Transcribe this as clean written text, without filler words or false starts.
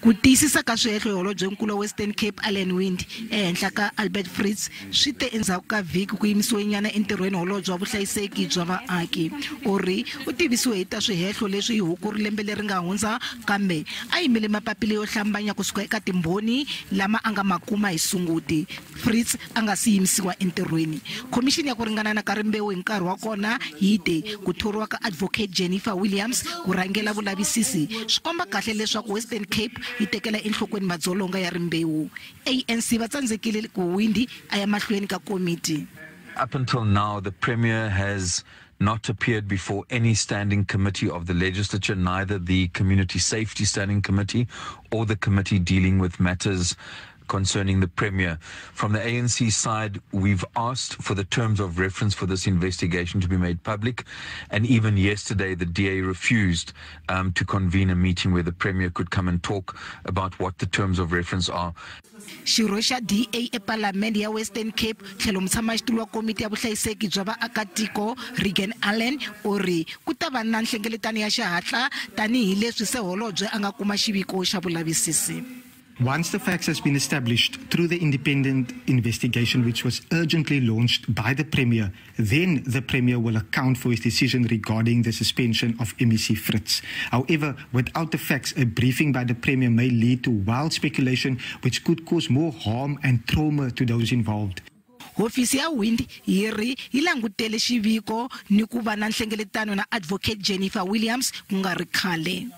Ku tiyisisa ka swihehlo holobyenkulu wa Western Cape Alan Winde ehenhla ka Albert Fritz swi te endzhaku ka vhiki ku yimisiwe nyana entirhweni holobye wa vuhlayiseki bya vaaki uri u tivisiwe hi ta swihehlo leswi hi huku lembe leri nga hundza kambe a yimele mapapila yo hlambanya kusuka eka timbhoni lama anga makuma hi Sunguti Fritz anga si yimisiwa entirhweni. Komishini ya ku ringanana ka rimbewu hi nkarhi wa kona yi te ku thoriwa ka advocate Jennifer Williams ku rhangela vulavisisi swi komba kahle leswaku Western Cape yi tekela enhlokweni madzolonga ya rimbewu. ANC va tsandzekile ku Winde aya mahlweni ka komiti. Up until now, the Premier has not appeared before any standing committee of the legislature, neither the Community Safety Standing Committee or the committee dealing with matters concerning the Premier. From the ANC side, we've asked for the terms of reference for this investigation to be made public, and even yesterday the DA refused to convene a meeting where the Premier could come and talk about what the terms of reference are. Xirho DA eParliament ya Western Cape tlhelo mutshama xitulu wa komiti ya vuhlayiseki bya vaakatiko Regan Allen uri ku ta va na nhlengeletano ya xihatla tanihi leswi se holobye a nga kuma xiviko xa vulavisisi. Once the facts has been established through the independent investigation which was urgently launched by the Premier, then the Premier will account for his decision regarding the suspension of MEC Fritz. However, without the facts, a briefing by the Premier may lead to wild speculation which could cause more harm and trauma to those involved. Hofisi ya Winde yi langutele xiviko ni ku va na nhlengeletano na advocate Jennifer Williams ku nga ri khale.